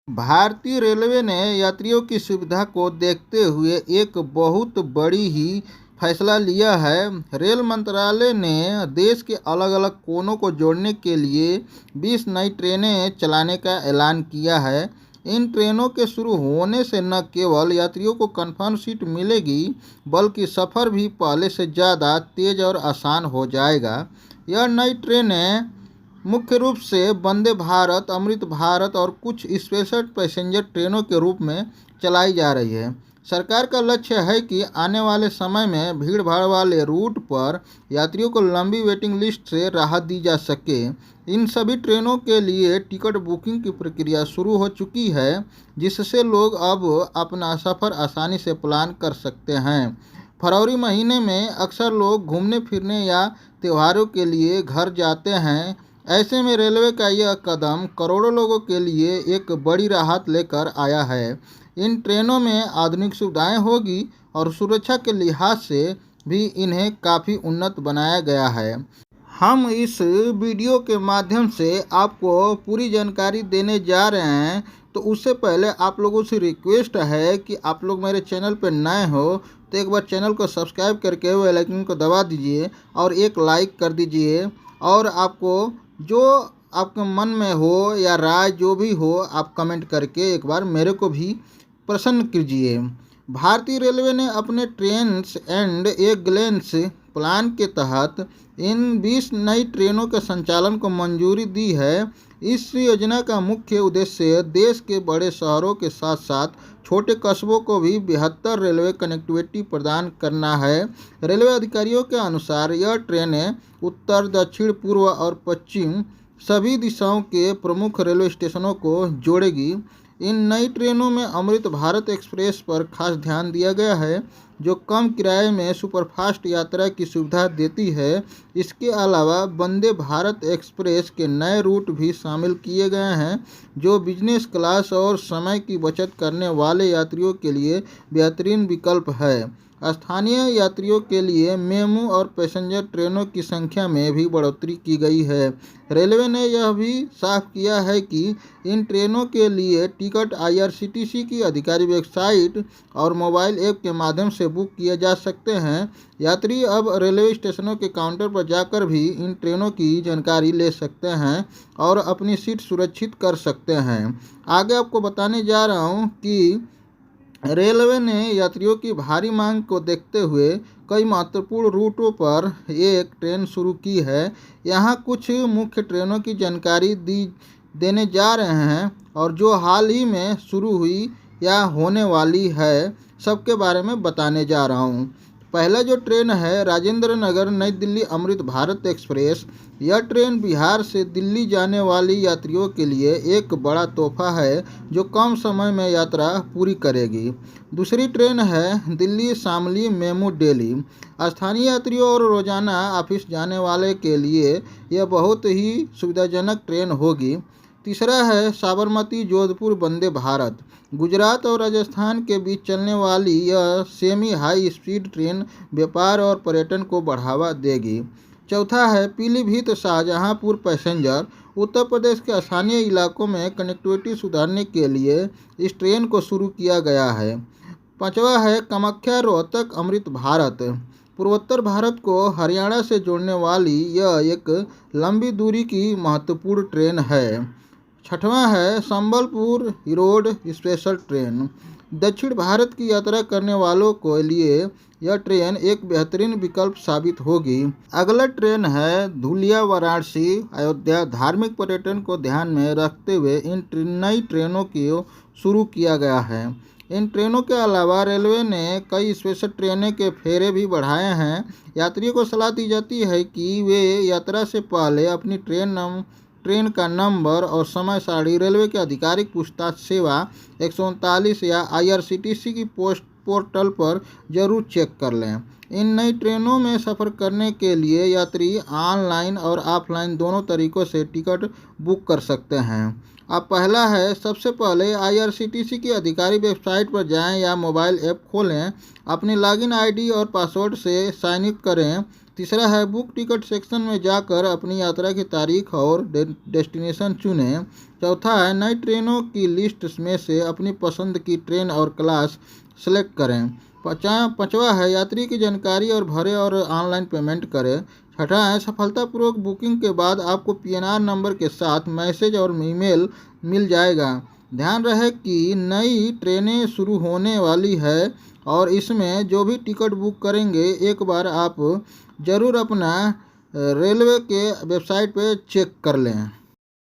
भारतीय रेलवे ने यात्रियों की सुविधा को देखते हुए एक बहुत बड़ी ही फैसला लिया है। रेल मंत्रालय ने देश के अलग अलग कोनों को जोड़ने के लिए 20 नई ट्रेनें चलाने का ऐलान किया है। इन ट्रेनों के शुरू होने से न केवल यात्रियों को कन्फर्म सीट मिलेगी, बल्कि सफ़र भी पहले से ज़्यादा तेज़ और आसान हो जाएगा। यह नई ट्रेनें मुख्य रूप से वंदे भारत, अमृत भारत और कुछ स्पेशल पैसेंजर ट्रेनों के रूप में चलाई जा रही है। सरकार का लक्ष्य है कि आने वाले समय में भीड़ भाड़ वाले रूट पर यात्रियों को लंबी वेटिंग लिस्ट से राहत दी जा सके। इन सभी ट्रेनों के लिए टिकट बुकिंग की प्रक्रिया शुरू हो चुकी है, जिससे लोग अब अपना सफ़र आसानी से प्लान कर सकते हैं। फरवरी महीने में अक्सर लोग घूमने फिरने या त्योहारों के लिए घर जाते हैं। ऐसे में रेलवे का यह कदम करोड़ों लोगों के लिए एक बड़ी राहत लेकर आया है। इन ट्रेनों में आधुनिक सुविधाएं होगी और सुरक्षा के लिहाज से भी इन्हें काफ़ी उन्नत बनाया गया है। हम इस वीडियो के माध्यम से आपको पूरी जानकारी देने जा रहे हैं, तो उससे पहले आप लोगों से रिक्वेस्ट है कि आप लोग मेरे चैनल पर नए हो तो एक बार चैनल को सब्सक्राइब करके बेल आइकन को दबा दीजिए और एक लाइक कर दीजिए। और आपको जो आपके मन में हो या राय जो भी हो, आप कमेंट करके एक बार मेरे को भी प्रसन्न कीजिए। भारतीय रेलवे ने अपने trains and A glens plan के तहत इन 20 नई ट्रेनों के संचालन को मंजूरी दी है। इस योजना का मुख्य उद्देश्य देश के बड़े शहरों के साथ साथ छोटे कस्बों को भी बेहतर रेलवे कनेक्टिविटी प्रदान करना है। रेलवे अधिकारियों के अनुसार यह ट्रेनें उत्तर, दक्षिण, पूर्व और पश्चिम सभी दिशाओं के प्रमुख रेलवे स्टेशनों को जोड़ेगी। इन नई ट्रेनों में अमृत भारत एक्सप्रेस पर खास ध्यान दिया गया है, जो कम किराए में सुपरफास्ट यात्रा की सुविधा देती है। इसके अलावा वंदे भारत एक्सप्रेस के नए रूट भी शामिल किए गए हैं, जो बिजनेस क्लास और समय की बचत करने वाले यात्रियों के लिए बेहतरीन विकल्प है। स्थानीय यात्रियों के लिए मेमू और पैसेंजर ट्रेनों की संख्या में भी बढ़ोतरी की गई है। रेलवे ने यह भी साफ किया है कि इन ट्रेनों के लिए टिकट आईआरसीटीसी की आधिकारिक वेबसाइट और मोबाइल ऐप के माध्यम से बुक किए जा सकते हैं। यात्री अब रेलवे स्टेशनों के काउंटर पर जाकर भी इन ट्रेनों की जानकारी ले सकते हैं और अपनी सीट सुरक्षित कर सकते हैं। आगे आपको बताने जा रहा हूँ कि रेलवे ने यात्रियों की भारी मांग को देखते हुए कई महत्वपूर्ण रूटों पर एक ट्रेन शुरू की है। यहाँ कुछ मुख्य ट्रेनों की जानकारी देने जा रहे हैं और जो हाल ही में शुरू हुई या होने वाली है, सबके बारे में बताने जा रहा हूँ। पहला जो ट्रेन है राजेंद्र नगर नई दिल्ली अमृत भारत एक्सप्रेस। यह ट्रेन बिहार से दिल्ली जाने वाली यात्रियों के लिए एक बड़ा तोहफा है, जो कम समय में यात्रा पूरी करेगी। दूसरी ट्रेन है दिल्ली शामली मेमू डेली। स्थानीय यात्रियों और रोजाना ऑफिस जाने वाले के लिए यह बहुत ही सुविधाजनक ट्रेन होगी। तीसरा है साबरमती जोधपुर वंदे भारत। गुजरात और राजस्थान के बीच चलने वाली यह सेमी हाई स्पीड ट्रेन व्यापार और पर्यटन को बढ़ावा देगी। चौथा है पीलीभीत शाहजहांपुर पैसेंजर। उत्तर प्रदेश के स्थानीय इलाकों में कनेक्टिविटी सुधारने के लिए इस ट्रेन को शुरू किया गया है। पांचवा है कामाख्या रोहतक अमृत भारत। पूर्वोत्तर भारत को हरियाणा से जोड़ने वाली यह एक लंबी दूरी की महत्वपूर्ण ट्रेन है। छठवां है संबलपुर रोड स्पेशल ट्रेन। दक्षिण भारत की यात्रा करने वालों के लिए यह ट्रेन एक बेहतरीन विकल्प साबित होगी। अगला ट्रेन है धुलिया वाराणसी अयोध्या। धार्मिक पर्यटन को ध्यान में रखते हुए इन नई ट्रेनों को शुरू किया गया है। इन ट्रेनों के अलावा रेलवे ने कई स्पेशल ट्रेनें के फेरे भी बढ़ाए हैं। यात्रियों को सलाह दी जाती है कि वे यात्रा से पहले अपनी ट्रेन का नंबर और समय सारणी रेलवे के आधिकारिक पूछताछ सेवा 139 या आईआरसीटीसी की पोर्टल पर जरूर चेक कर लें। इन नई ट्रेनों में सफ़र करने के लिए यात्री ऑनलाइन और ऑफलाइन दोनों तरीक़ों से टिकट बुक कर सकते हैं। अब पहला है सबसे पहले आईआरसीटीसी की आधिकारिक वेबसाइट पर जाएं या मोबाइल ऐप खोलें। अपनी लॉगिन आईडी और पासवर्ड से साइन अप करें। तीसरा है बुक टिकट सेक्शन में जाकर अपनी यात्रा की तारीख और डेस्टिनेशन चुनें। चौथा है नई ट्रेनों की लिस्ट में से अपनी पसंद की ट्रेन और क्लास सेलेक्ट करें। पाँचवा है यात्री की जानकारी और भरें और ऑनलाइन पेमेंट करें। छठा है सफलतापूर्वक बुकिंग के बाद आपको पीएनआर नंबर के साथ मैसेज और ईमेल मिल जाएगा। ध्यान रहे कि नई ट्रेनें शुरू होने वाली है और इसमें जो भी टिकट बुक करेंगे एक बार आप ज़रूर अपना रेलवे के वेबसाइट पे चेक कर लें।